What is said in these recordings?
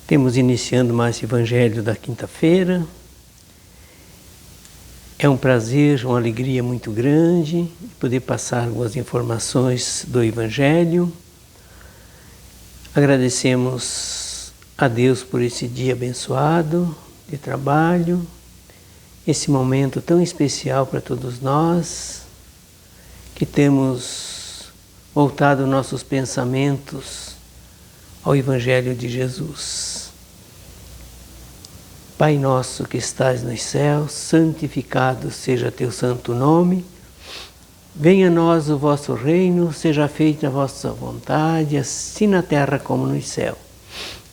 Temos iniciando mais esse Evangelho da quinta-feira. É um prazer, uma alegria muito grande poder passar algumas informações do Evangelho. Agradecemos a Deus por esse dia abençoado de trabalho, esse momento tão especial para todos nós, que temos voltado nossos pensamentos ao Evangelho de Jesus. Pai nosso que estás nos céus, santificado seja teu santo nome. Venha a nós o vosso reino, seja feita a vossa vontade, assim na terra como no céu.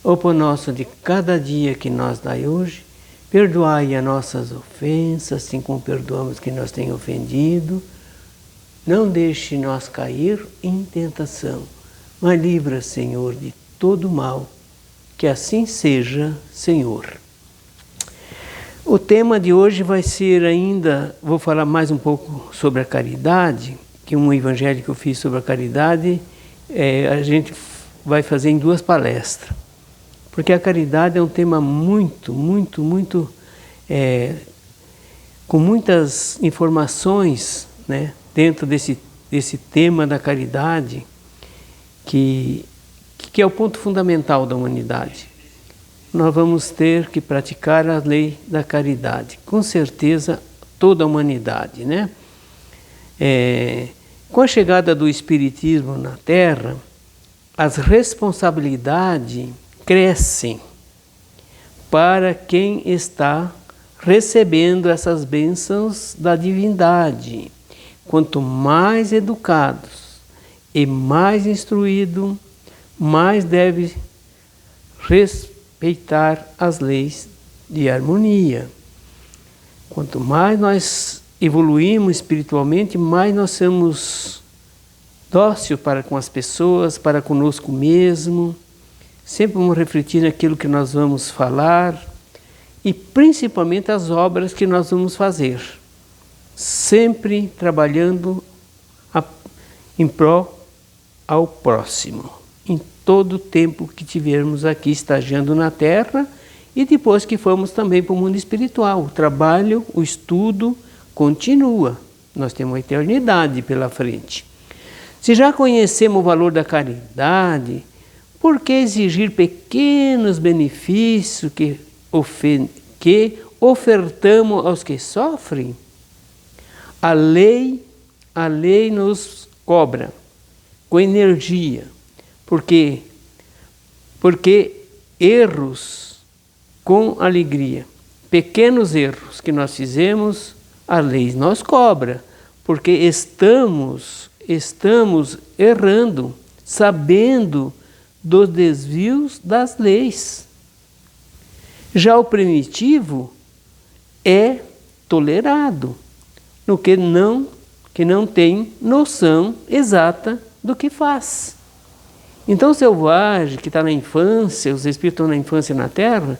O pão nosso de cada dia que nos dai hoje, perdoai as nossas ofensas, assim como perdoamos quem nos tem ofendido. Não deixe nós cair em tentação, mas livra, Senhor, de todo mal. Que assim seja, Senhor. O tema de hoje vai ser ainda, vou falar mais um pouco sobre a caridade, que um evangelho que eu fiz sobre a caridade, a gente vai fazer em 2 palestras. Porque a caridade é um tema muito, com muitas informações, né, dentro desse tema da caridade, que é o ponto fundamental da humanidade. Nós vamos ter que praticar a lei da caridade, com certeza toda a humanidade, né? Com a chegada do Espiritismo na Terra, as responsabilidades crescem para quem está recebendo essas bênçãos da divindade. Quanto mais educados e mais instruídos, mais deve respeitar as leis de harmonia. Quanto mais nós evoluímos espiritualmente, mais nós somos dóceis para com as pessoas, para conosco mesmo. Sempre vamos refletir naquilo que nós vamos falar e principalmente as obras que nós vamos fazer. Sempre trabalhando em prol ao próximo. Em todo o tempo que tivermos aqui estagiando na Terra e depois que formos também para o mundo espiritual. O trabalho, o estudo continua. Nós temos uma eternidade pela frente. Se já conhecemos o valor da caridade, por que exigir pequenos benefícios que ofertamos aos que sofrem? A lei nos cobra com energia. Porque erros com alegria, pequenos erros que nós fizemos, a lei nos cobra, porque estamos errando, sabendo dos desvios das leis. Já o primitivo é tolerado, no que não tem noção exata do que faz. Então o selvagem que está na infância, os espíritos estão na infância na Terra,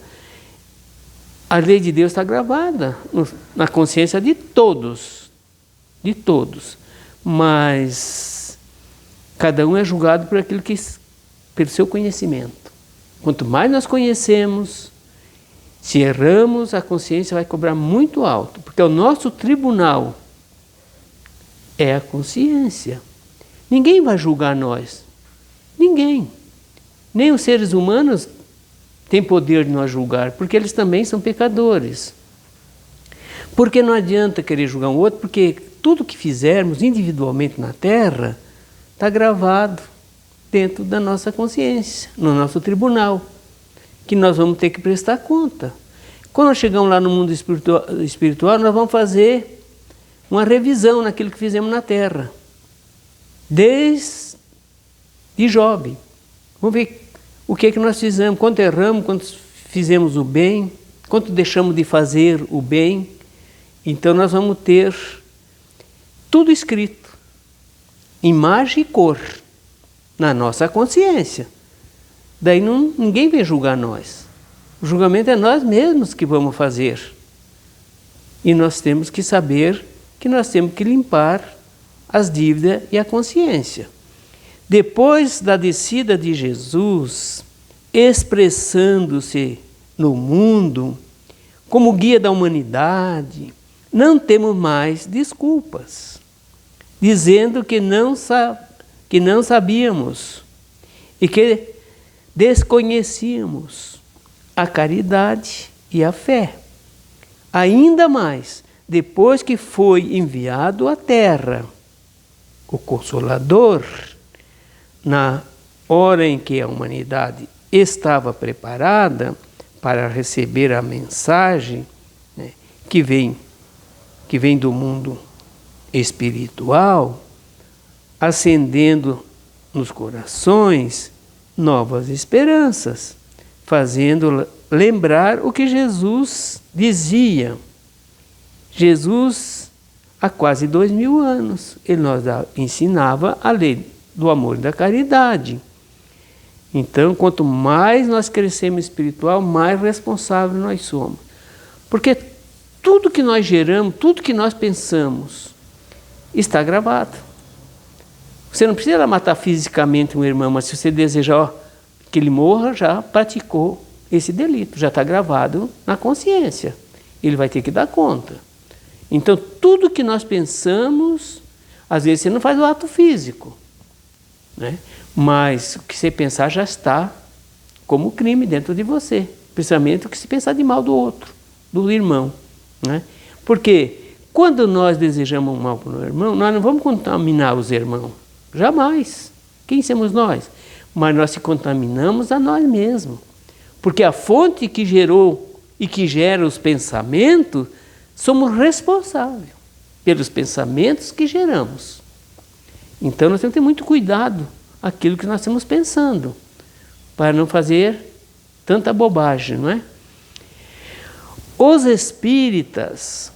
a lei de Deus está gravada na consciência de todos, mas cada um é julgado por aquilo pelo seu conhecimento. Quanto mais nós conhecemos, se erramos, a consciência vai cobrar muito alto, porque o nosso tribunal é a consciência. Ninguém vai julgar nós. Ninguém, nem os seres humanos têm poder de nos julgar, porque eles também são pecadores. Porque não adianta querer julgar um outro, porque tudo que fizermos individualmente na Terra está gravado dentro da nossa consciência, no nosso tribunal, que nós vamos ter que prestar conta. Quando nós chegamos lá no mundo espiritual, nós vamos fazer uma revisão naquilo que fizemos na Terra. Desde Job. Vamos ver o que nós fizemos, quanto erramos, quanto fizemos o bem, quanto deixamos de fazer o bem. Então nós vamos ter tudo escrito, imagem e cor, na nossa consciência. Daí ninguém vem julgar nós. O julgamento é nós mesmos que vamos fazer. E nós temos que saber que nós temos que limpar as dívidas e a consciência. Depois da descida de Jesus, expressando-se no mundo como guia da humanidade, não temos mais desculpas, dizendo que não sabíamos e que desconhecíamos a caridade e a fé. Ainda mais, depois que foi enviado à Terra o Consolador, na hora em que a humanidade estava preparada para receber a mensagem, né, que vem do mundo espiritual, acendendo nos corações novas esperanças, fazendo lembrar o que Jesus dizia. Jesus, há quase 2000 anos, ele nos ensinava a lei do amor e da caridade. Então, quanto mais nós crescemos espiritual, mais responsáveis nós somos. Porque tudo que nós geramos, tudo que nós pensamos, está gravado. Você não precisa matar fisicamente um irmão, mas se você desejar que ele morra, já praticou esse delito, já está gravado na consciência. Ele vai ter que dar conta. Então, tudo que nós pensamos, às vezes você não faz o ato físico, né? Mas o que você pensar já está como crime dentro de você. Principalmente o que se pensar de mal do outro, do irmão, né? Porque quando nós desejamos mal para o irmão, nós não vamos contaminar os irmãos. Jamais. Quem somos nós? Mas nós se contaminamos a nós mesmos. Porque a fonte que gerou e que gera os pensamentos, somos responsáveis pelos pensamentos que geramos. Então nós temos que ter muito cuidado aquilo que nós estamos pensando, para não fazer tanta bobagem, não é? Os espíritas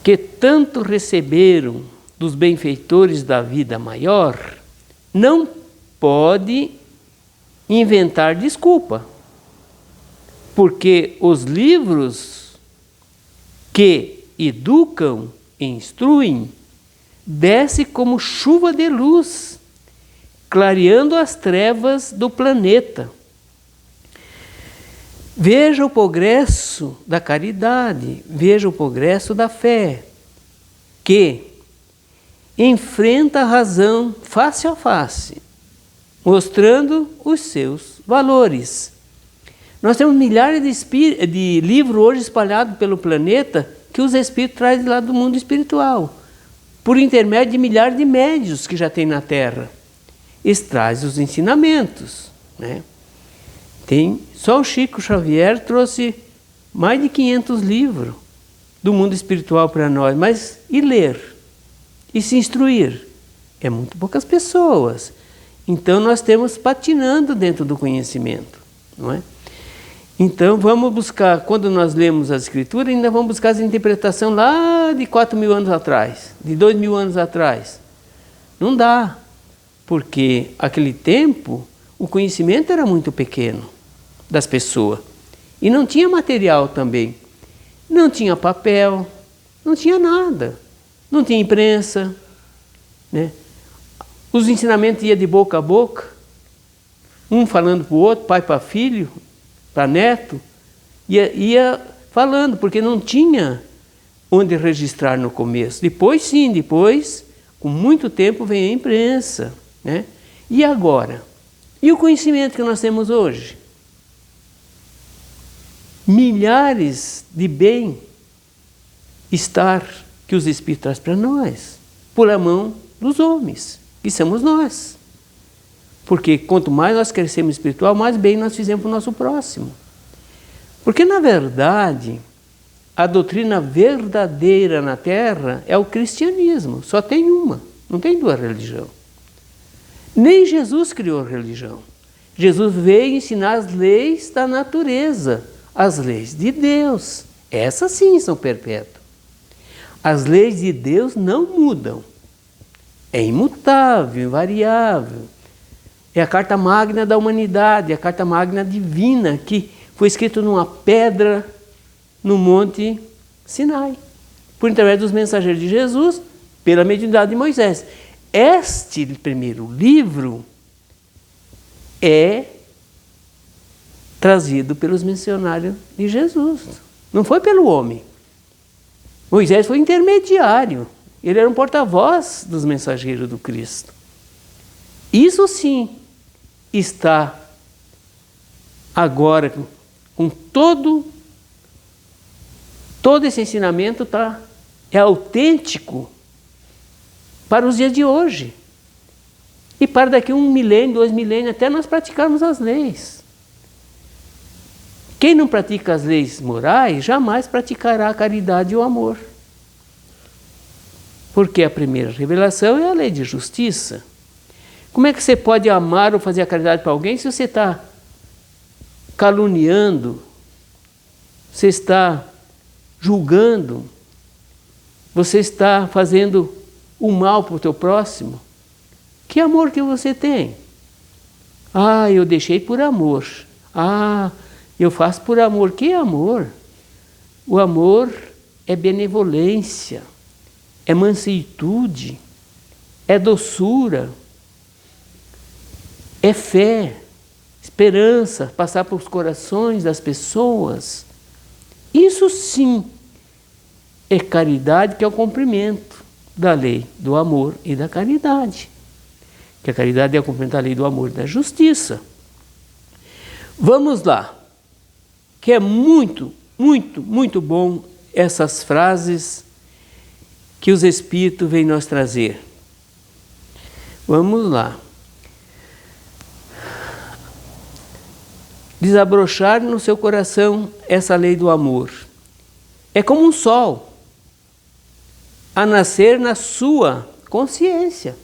que tanto receberam dos benfeitores da vida maior, não pode inventar desculpa, porque os livros que educam e instruem descem como chuva de luz, clareando as trevas do planeta. Veja o progresso da caridade, veja o progresso da fé, que enfrenta a razão face a face, mostrando os seus valores. Nós temos milhares de livros hoje espalhados pelo planeta que os espíritos trazem lá do mundo espiritual, por intermédio de milhares de médiuns que já tem na Terra. Eles trazem os ensinamentos, né? Só o Chico Xavier trouxe mais de 500 livros do mundo espiritual para nós, mas e ler? E se instruir? É muito poucas pessoas. Então nós temos patinando dentro do conhecimento, não é? Então vamos buscar, quando nós lemos as escrituras, ainda vamos buscar as interpretações lá de 4.000 anos atrás, de 2.000 anos atrás. Não dá, porque aquele tempo o conhecimento era muito pequeno das pessoas. E não tinha material também. Não tinha papel, não tinha nada. Não tinha imprensa, né? Os ensinamentos iam de boca a boca, um falando para o outro, pai para filho, para neto, ia falando, porque não tinha onde registrar no começo. Depois sim, com muito tempo vem a imprensa, né? E agora? E o conhecimento que nós temos hoje? Milhares de bem-estar que os Espíritos trazem para nós, por a mão dos homens, que somos nós. Porque quanto mais nós crescemos espiritual, mais bem nós fizemos para o nosso próximo. Porque, na verdade, a doutrina verdadeira na Terra é o cristianismo. Só tem uma, não tem duas religiões. Nem Jesus criou religião. Jesus veio ensinar as leis da natureza, as leis de Deus. Essas sim são perpétuas. As leis de Deus não mudam. É imutável, invariável. É a carta magna da humanidade, a carta magna divina, que foi escrita numa pedra no Monte Sinai, por intermédio dos mensageiros de Jesus, pela mediunidade de Moisés. Este primeiro livro é trazido pelos missionários de Jesus. Não foi pelo homem. Moisés foi intermediário. Ele era um porta-voz dos mensageiros do Cristo. Isso sim está agora com todo esse ensinamento é autêntico para os dias de hoje. E para daqui 1 milênio, 2 milênios, até nós praticarmos as leis. Quem não pratica as leis morais, jamais praticará a caridade e o amor. Porque a primeira revelação é a lei de justiça. Como é que você pode amar ou fazer a caridade para alguém se você está caluniando, você está julgando, você está fazendo o mal para o teu próximo? Que amor que você tem? Ah, eu deixei por amor. Ah, eu faço por amor. Que amor? O amor é benevolência, é mansuetude, é doçura, é fé, esperança, passar pelos corações das pessoas. Isso sim é caridade, que é o cumprimento da lei do amor e da caridade. Que a caridade é o cumprimento da lei do amor e da justiça. Vamos lá, que é muito, muito, muito bom essas frases que os Espíritos vêm nos trazer. Vamos lá. Desabrochar no seu coração essa lei do amor. É como um sol a nascer na sua consciência.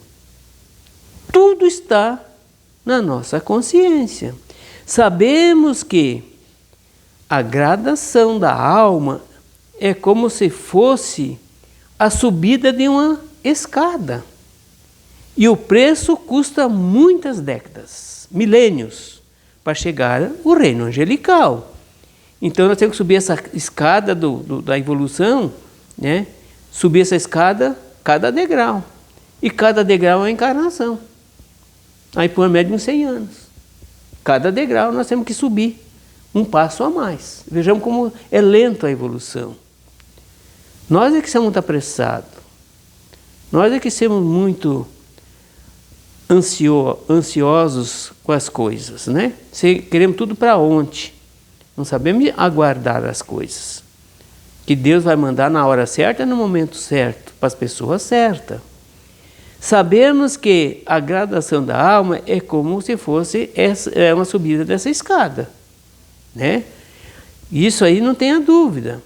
Tudo está na nossa consciência. Sabemos que a gradação da alma é como se fosse a subida de uma escada. E o preço custa muitas décadas, milênios, para chegar ao reino angelical. Então nós temos que subir essa escada da evolução, né? Subir essa escada, cada degrau. E cada degrau é uma encarnação. Aí por média de uns 100 anos. Cada degrau nós temos que subir um passo a mais. Vejamos como é lento a evolução. Nós é que somos muito apressados. Nós é que somos muito ansiosos com as coisas, né? Queremos tudo para ontem. Não sabemos aguardar as coisas. Que Deus vai mandar na hora certa, no momento certo, para as pessoas certas. Sabemos que a gradação da alma é como se fosse uma subida dessa escada, né? Isso aí não tenha dúvida.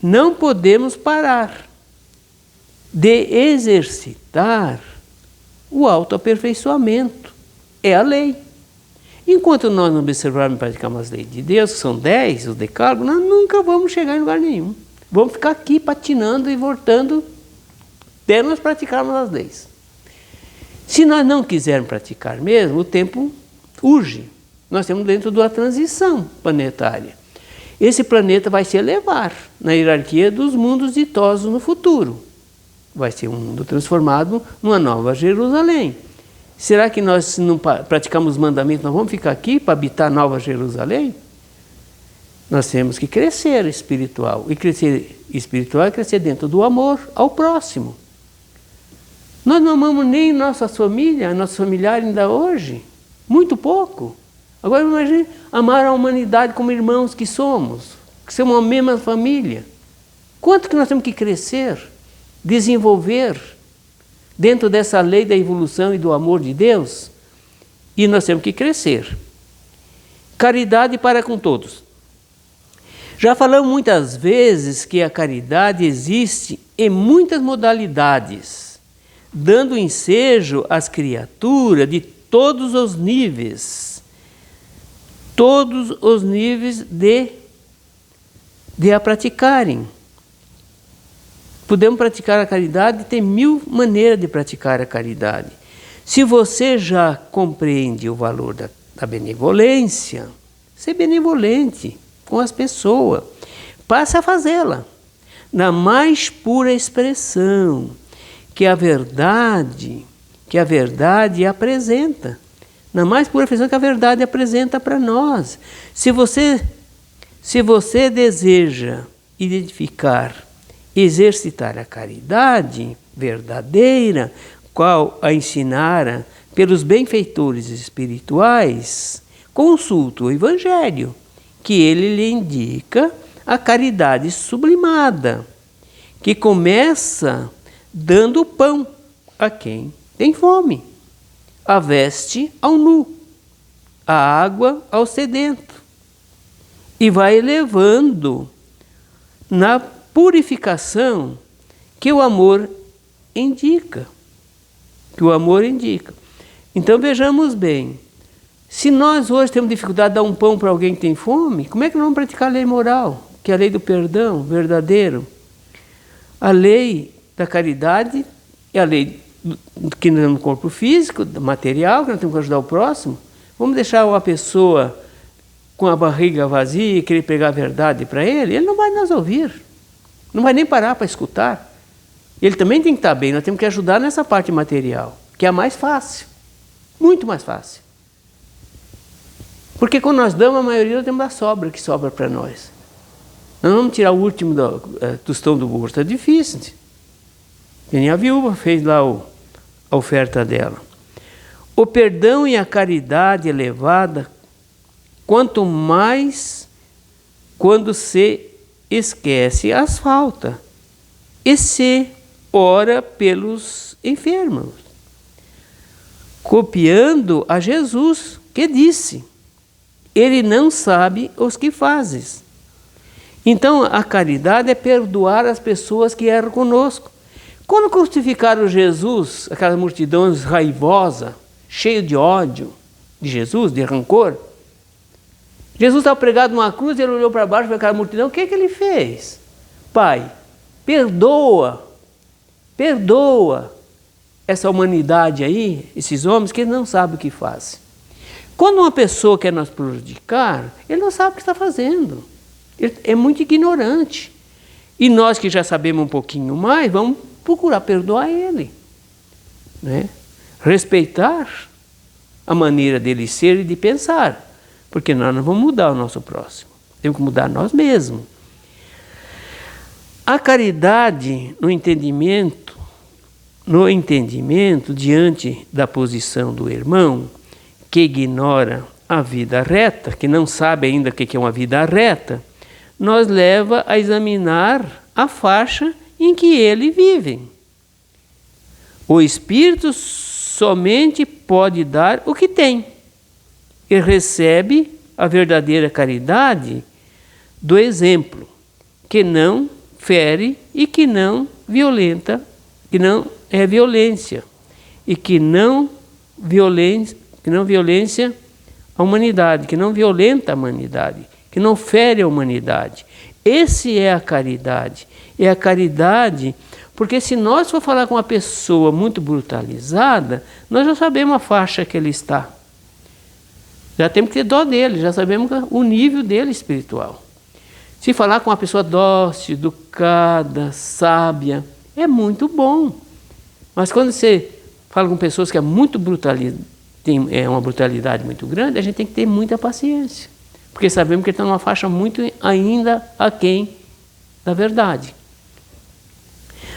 Não podemos parar de exercitar o autoaperfeiçoamento. É a lei. Enquanto nós não observarmos e praticarmos as leis de Deus, que são 10, os decálogos, nós nunca vamos chegar em lugar nenhum. Vamos ficar aqui patinando e voltando até nós praticarmos as leis. Se nós não quisermos praticar mesmo, o tempo urge. Nós estamos dentro de uma transição planetária. Esse planeta vai se elevar na hierarquia dos mundos ditosos no futuro. Vai ser um mundo transformado numa nova Jerusalém. Será que nós, se não praticamos os mandamentos, nós vamos ficar aqui para habitar a nova Jerusalém? Nós temos que crescer espiritual. E crescer espiritual é crescer dentro do amor ao próximo. Nós não amamos nem nossas famílias, nossos familiares ainda hoje. Muito pouco. Agora imagine amar a humanidade como irmãos que somos uma mesma família. Quanto que nós temos que crescer, desenvolver dentro dessa lei da evolução e do amor de Deus? E nós temos que crescer. Caridade para com todos. Já falamos muitas vezes que a caridade existe em muitas modalidades, dando ensejo às criaturas de todos os níveis de a praticarem. Podemos praticar a caridade, tem 1000 maneiras de praticar a caridade. Se você já compreende o valor da benevolência, ser benevolente com as pessoas, passa a fazê-la na mais pura expressão que a verdade apresenta. na mais pura afeição que a verdade apresenta para nós. Se você deseja identificar, exercitar a caridade verdadeira, qual a ensinara pelos benfeitores espirituais, consulte o Evangelho, que ele lhe indica a caridade sublimada, que começa dando pão a quem tem fome, a veste ao nu, a água ao sedento, e vai elevando na purificação que o amor indica. Então vejamos bem, se nós hoje temos dificuldade de dar um pão para alguém que tem fome, como é que nós vamos praticar a lei moral, que é a lei do perdão verdadeiro? A lei da caridade é a lei que nós temos no corpo físico, material, que nós temos que ajudar o próximo. Vamos deixar uma pessoa com a barriga vazia e querer pregar a verdade para ele não vai nos ouvir, não vai nem parar para escutar. Ele também tem que estar bem, nós temos que ajudar nessa parte material, que é a mais fácil, muito mais fácil. Porque quando nós damos, a maioria nós temos a sobra que sobra para nós. Nós não vamos tirar o último tostão do bolso, é difícil. E nem a viúva fez lá a oferta dela. O perdão e a caridade elevada, quanto mais quando se esquece as faltas e se ora pelos enfermos, copiando a Jesus, que disse: ele não sabe os que fazes. Então a caridade é perdoar as pessoas que erram conosco. Quando crucificaram Jesus, aquela multidão raivosa, cheia de ódio de Jesus, de rancor, Jesus estava pregado numa cruz, ele olhou para baixo para aquela multidão, o que ele fez? Pai, perdoa essa humanidade aí, esses homens que não sabem o que fazem. Quando uma pessoa quer nos prejudicar, ele não sabe o que está fazendo. Ele é muito ignorante. E nós que já sabemos um pouquinho mais, vamos procurar perdoar ele, né? Respeitar a maneira dele ser e de pensar, porque nós não vamos mudar o nosso próximo, temos que mudar nós mesmos. A caridade no entendimento diante da posição do irmão que ignora a vida reta, que não sabe ainda o que é uma vida reta, nos leva a examinar a faixa em que ele vive. O Espírito somente pode dar o que tem e recebe a verdadeira caridade do exemplo, que não fere e que não violenta, que não é violência e que não violência a humanidade, que não violenta a humanidade, que não fere a humanidade. Esse é a caridade. É a caridade, porque se nós for falar com uma pessoa muito brutalizada, nós já sabemos a faixa que ele está. Já temos que ter dó dele, já sabemos o nível dele espiritual. Se falar com uma pessoa dócil, educada, sábia, é muito bom. Mas quando você fala com pessoas que é muito tem uma brutalidade muito grande, a gente tem que ter muita paciência. Porque sabemos que ele está numa faixa muito ainda aquém da verdade.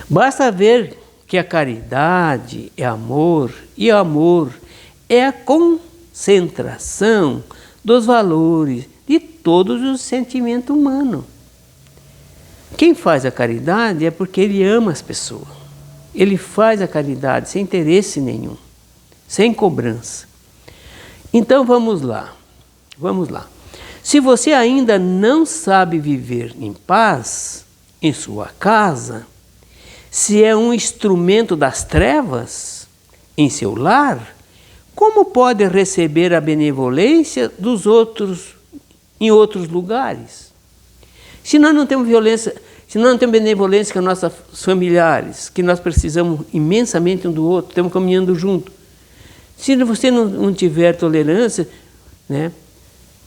Basta ver que a caridade é amor, e o amor é a concentração dos valores de todos os sentimentos humanos. Quem faz a caridade é porque ele ama as pessoas. Ele faz a caridade sem interesse nenhum, sem cobrança. Então vamos lá. Se você ainda não sabe viver em paz em sua casa, se é um instrumento das trevas em seu lar, como pode receber a benevolência dos outros em outros lugares? Se nós não temos violência, se nós não temos benevolência com nossos familiares, que nós precisamos imensamente um do outro, estamos caminhando junto. Se você não tiver tolerância, né?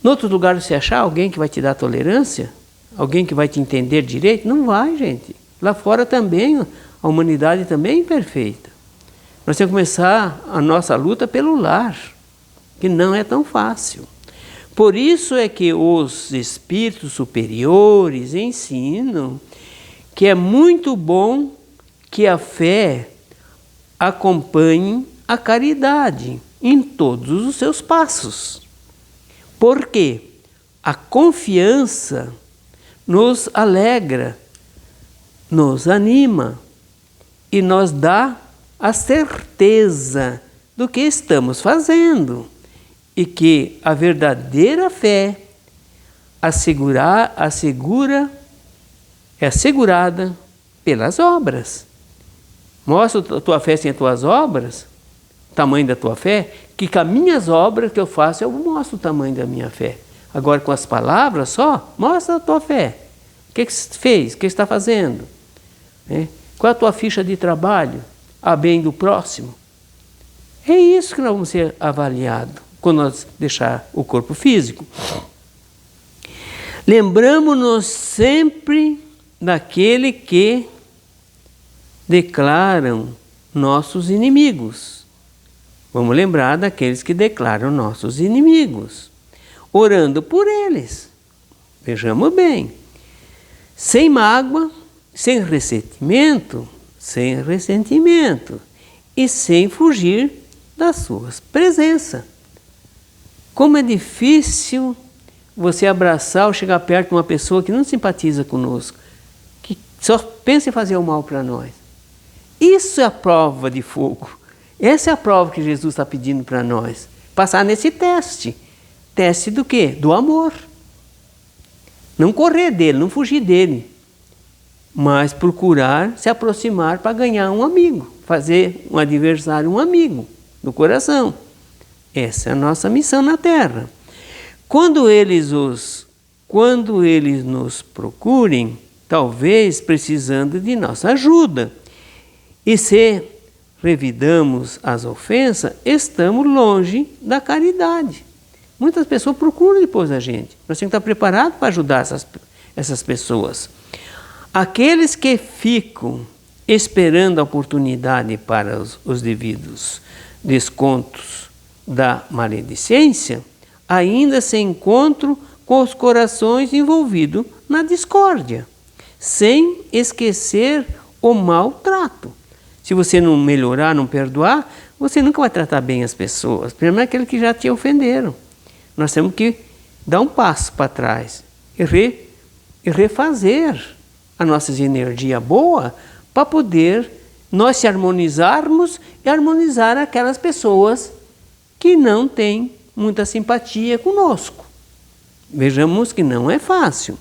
Em outro lugar você achar alguém que vai te dar tolerância, alguém que vai te entender direito, não vai, gente. Lá fora também, a humanidade também é imperfeita. Nós temos que começar a nossa luta pelo lar. que não é tão fácil. Por isso é que os espíritos superiores ensinam que é muito bom que a fé acompanhe a caridade em todos os seus passos. Por quê? A confiança nos alegra, nos anima e nos dá a certeza do que estamos fazendo e que a verdadeira fé é assegurada pelas obras. Mostra a tua fé sem as tuas obras, o tamanho da tua fé, que com as minhas obras que eu faço, eu mostro o tamanho da minha fé. Agora, com as palavras só, mostra a tua fé. O que você fez? O que você está fazendo? Qual é a tua ficha de trabalho? A bem do próximo? É isso que nós vamos ser avaliados quando nós deixar o corpo físico. Lembramos-nos sempre daquele que declaram nossos inimigos. Vamos lembrar daqueles que declaram nossos inimigos, orando por eles. Vejamos bem, sem mágoa, sem ressentimento e sem fugir das suas presenças. Como é difícil você abraçar ou chegar perto de uma pessoa que não simpatiza conosco, que só pensa em fazer o mal para nós. Isso é a prova de fogo. Essa é a prova que Jesus está pedindo para nós. Passar nesse teste. Teste do quê? Do amor. Não correr dele, não fugir dele, mas procurar se aproximar para ganhar um amigo, fazer um adversário um amigo do coração. Essa é a nossa missão na Terra. Quando eles nos procurem, talvez precisando de nossa ajuda, e se revidamos as ofensas, estamos longe da caridade. Muitas pessoas procuram depois da gente. Nós temos que estar preparados para ajudar essas pessoas. Aqueles que ficam esperando a oportunidade para os devidos descontos da maledicência, ainda se encontram com os corações envolvidos na discórdia, sem esquecer o maltrato. Se você não melhorar, não perdoar, você nunca vai tratar bem as pessoas, primeiro aqueles que já te ofenderam. Nós temos que dar um passo para trás e refazer a nossa energia boa para poder nós se harmonizarmos e harmonizar aquelas pessoas que não têm muita simpatia conosco. Vejamos que não é fácil.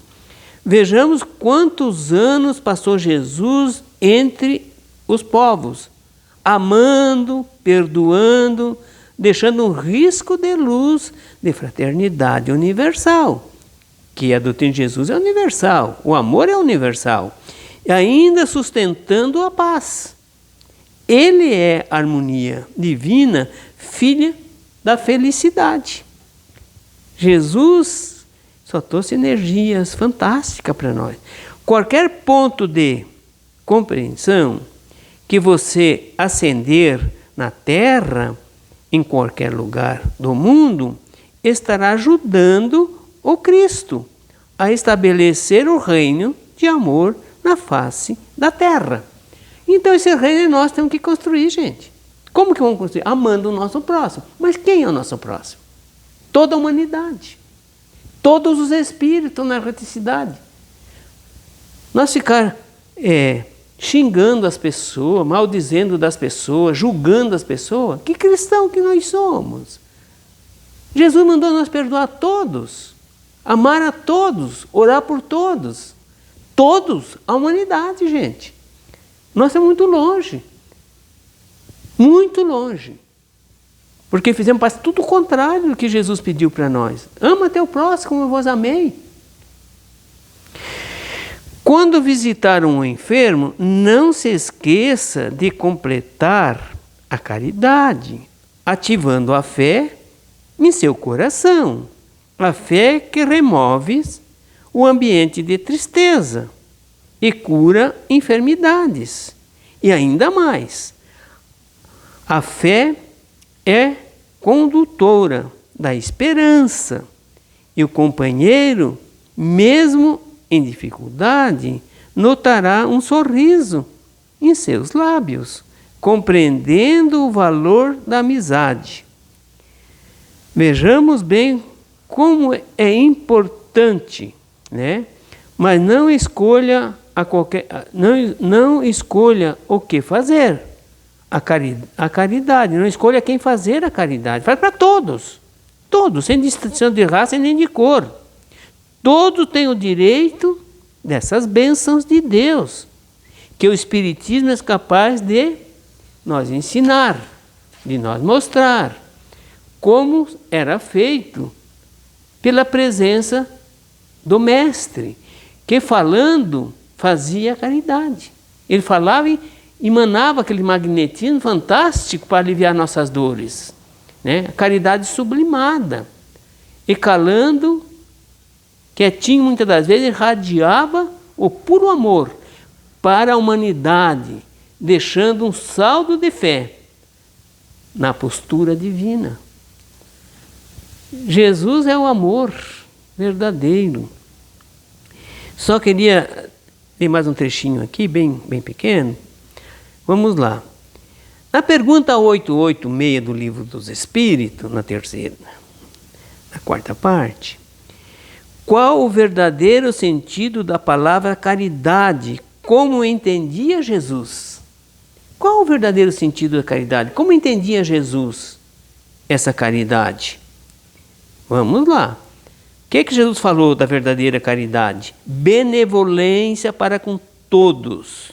Vejamos quantos anos passou Jesus entre os povos, amando, perdoando, deixando um risco de luz de fraternidade universal, que a doutrina de Jesus é universal, o amor é universal, e ainda sustentando a paz. Ele é a harmonia divina, filha da felicidade. Jesus só trouxe energias fantásticas para nós. Qualquer ponto de compreensão que você acender na Terra, em qualquer lugar do mundo, estará ajudando o Cristo a estabelecer o reino de amor na face da Terra. Então esse reino nós temos que construir, gente. Como que vamos construir? Amando o nosso próximo. Mas quem é o nosso próximo? Toda a humanidade. Todos os espíritos na erraticidade. Nós ficar xingando as pessoas, maldizendo das pessoas, julgando as pessoas, que cristão que nós somos? Jesus mandou nós perdoar a todos, amar a todos, orar por todos. Todos, a humanidade, gente. Nós estamos muito longe. Muito longe. Porque fizemos tudo o contrário do que Jesus pediu para nós. Ama teu próximo como eu vos amei. Quando visitar um enfermo, não se esqueça de completar a caridade, ativando a fé em seu coração. A fé que remove o ambiente de tristeza e cura enfermidades. E ainda mais, a fé é condutora da esperança, e o companheiro, mesmo em dificuldade, notará um sorriso em seus lábios, compreendendo o valor da amizade. Vejamos bem como é importante, né? Mas não escolha não escolha o que fazer. A caridade, não escolha quem fazer a caridade. Faz para todos. Todos, sem distinção de raça e nem de cor. Todos têm o direito dessas bênçãos de Deus, que o Espiritismo é capaz de nos ensinar, de nos mostrar como era feito pela presença do Mestre, que falando fazia a caridade. Ele falava e emanava aquele magnetismo fantástico para aliviar nossas dores, né? A caridade sublimada. E calando, quietinho muitas das vezes, irradiava o puro amor para a humanidade, deixando um saldo de fé na postura divina. Jesus é o amor verdadeiro. Só queria ler mais um trechinho aqui, bem pequeno. Vamos lá. Na pergunta 886 do Livro dos Espíritos, na quarta parte, qual o verdadeiro sentido da palavra caridade, como entendia Jesus? Qual o verdadeiro sentido da caridade? Como entendia Jesus essa caridade? Vamos lá. O que Jesus falou da verdadeira caridade? Benevolência para com todos,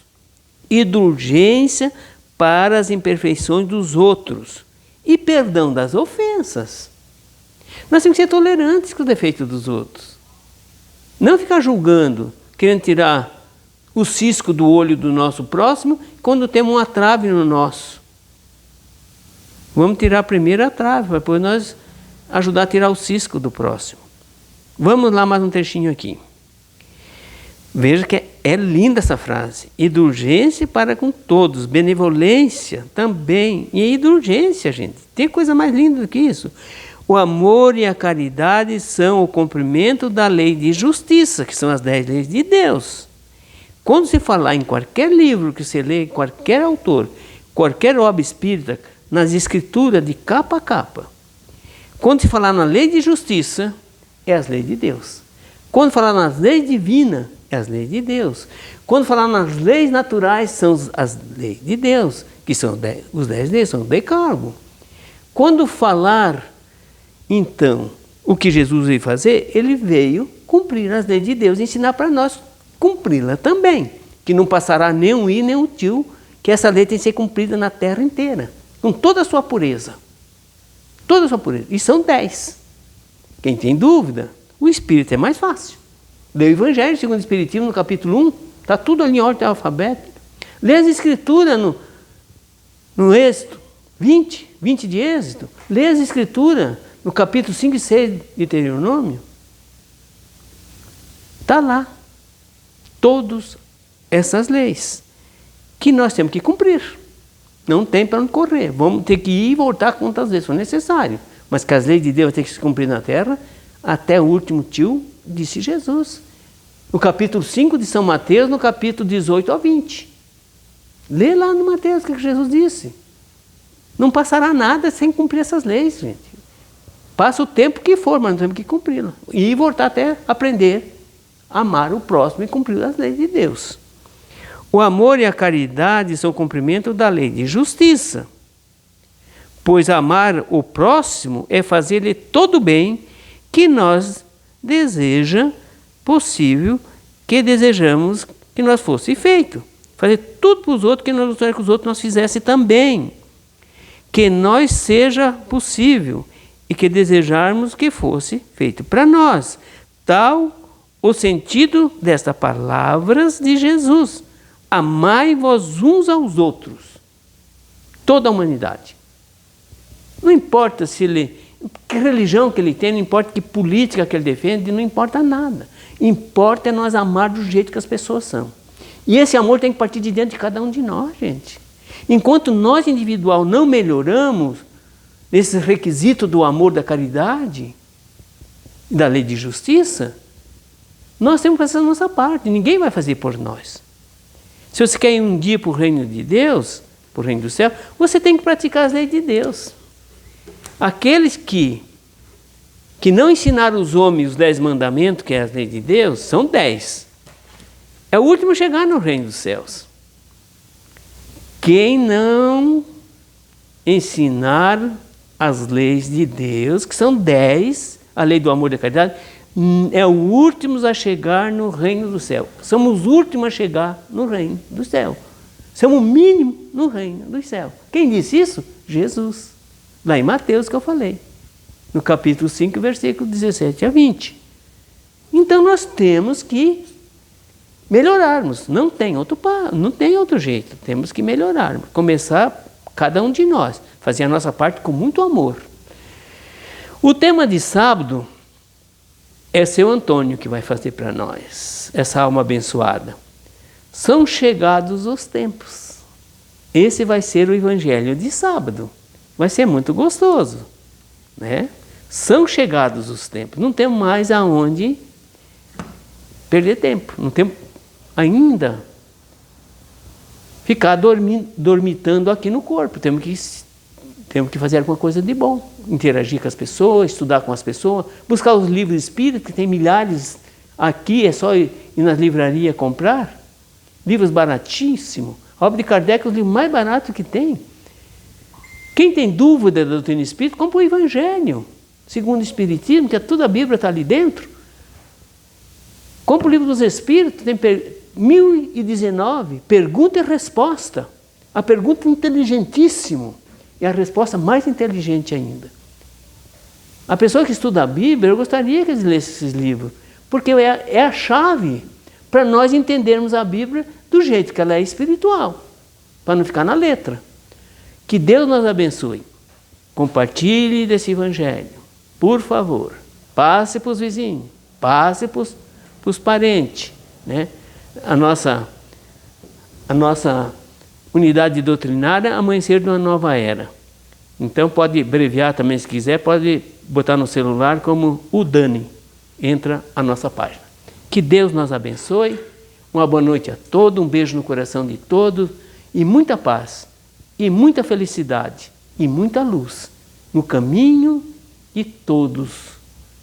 indulgência para as imperfeições dos outros e perdão das ofensas. Nós temos que ser tolerantes com os defeitos dos outros. Não ficar julgando, querendo tirar o cisco do olho do nosso próximo quando temos uma trave no nosso. Vamos tirar primeiro a trave, para depois nós ajudar a tirar o cisco do próximo. Vamos lá mais um trechinho aqui. Veja que é linda essa frase. Indulgência para com todos, benevolência também. E indulgência, gente. Tem coisa mais linda do que isso. O amor e a caridade são o cumprimento da lei de justiça, que são as 10 leis de Deus. Quando se falar em qualquer livro que você lê, qualquer autor, qualquer obra espírita, nas escrituras de capa a capa, quando se falar na lei de justiça, é as leis de Deus. Quando falar nas leis divinas, é as leis de Deus. Quando falar nas leis naturais, são as leis de Deus, que são os 10 leis, são o decálogo. Quando falar, então, o que Jesus veio fazer, ele veio cumprir as leis de Deus e ensinar para nós cumpri-la também. Que não passará nem um i, nem um tio, que essa lei tem que ser cumprida na terra inteira, com toda a sua pureza. Toda a sua pureza. E são 10. Quem tem dúvida, o Espírito é mais fácil. Lê o Evangelho segundo o Espiritismo, no capítulo 1, está tudo ali em ordem alfabética. Lê as Escrituras no Êxodo 20 de Êxodo. Lê as Escrituras no capítulo 5 e 6 de Deuteronômio. Está lá. Todas essas leis que nós temos que cumprir. Não tem para onde correr. Vamos ter que ir e voltar quantas vezes for necessário. Mas que as leis de Deus têm que se cumprir na terra, até o último tio, disse Jesus. No capítulo 5 de São Mateus, no capítulo 18 ao 20. Lê lá no Mateus o que Jesus disse. Não passará nada sem cumprir essas leis, gente. Passa o tempo que for, mas nós temos que cumpri-la. E voltar até aprender a amar o próximo e cumprir as leis de Deus. O amor e a caridade são o cumprimento da lei de justiça. Pois amar o próximo é fazer-lhe todo o bem que nós desejamos que nós fosse feito. Fazer tudo para os outros que nós gostaríamos que os outros nós fizessem também. Que nós seja possível e que desejarmos que fosse feito para nós. Tal o sentido destas palavras de Jesus. Amai-vos uns aos outros. Toda a humanidade. Não importa se que religião que ele tem, não importa que política que ele defende, não importa nada. Importa é nós amar do jeito que as pessoas são. E esse amor tem que partir de dentro de cada um de nós, gente. Enquanto nós, individual, não melhoramos, nesse requisito do amor, da caridade, da lei de justiça, nós temos que fazer a nossa parte, ninguém vai fazer por nós. Se você quer ir um dia para o reino de Deus, para o reino do céu, você tem que praticar as leis de Deus. Aqueles que não ensinaram os homens os 10 mandamentos, que é as leis de Deus, são 10. É o último a chegar no reino dos céus. Quem não ensinar as leis de Deus, que são 10, a lei do amor e da caridade, é o último a chegar no reino do céu. Somos os últimos a chegar no reino do céu. Somos o mínimo no reino do céu. Quem disse isso? Jesus. Lá em Mateus que eu falei. No capítulo 5, versículo 17 a 20. Então nós temos que melhorarmos. Não tem outro jeito. Temos que melhorarmos. Começar, cada um de nós, fazer a nossa parte com muito amor. O tema de sábado é seu Antônio que vai fazer para nós, essa alma abençoada. São chegados os tempos. Esse vai ser o evangelho de sábado. Vai ser muito gostoso, né? São chegados os tempos. Não temos mais aonde perder tempo. Não temos ainda ficar dormitando aqui no corpo. Temos que fazer alguma coisa de bom. Interagir com as pessoas, estudar com as pessoas, buscar os livros espíritas, que tem milhares aqui, é só ir nas livrarias comprar. Livros baratíssimos. A obra de Kardec é o livro mais barato que tem. Quem tem dúvida da doutrina espírita, compra o Evangelho, segundo o Espiritismo, que toda a Bíblia está ali dentro. Compra o livro dos Espíritos, tem 1019, pergunta e resposta. A pergunta é inteligentíssima e a resposta mais inteligente ainda. A pessoa que estuda a Bíblia, eu gostaria que eles lessem esses livros, porque é a chave para nós entendermos a Bíblia do jeito que ela é espiritual, para não ficar na letra. Que Deus nos abençoe. Compartilhe desse Evangelho, por favor. Passe para os vizinhos, passe para os parentes, né? A nossa unidade doutrinária, amanhecer de uma nova era. Então pode abreviar também se quiser, pode botar no celular como o Dani. Entra a nossa página. Que Deus nos abençoe. Uma boa noite a todos, um beijo no coração de todos e muita paz, e muita felicidade, e muita luz no caminho de todos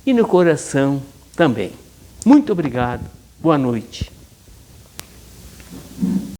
e no coração também. Muito obrigado. Boa noite.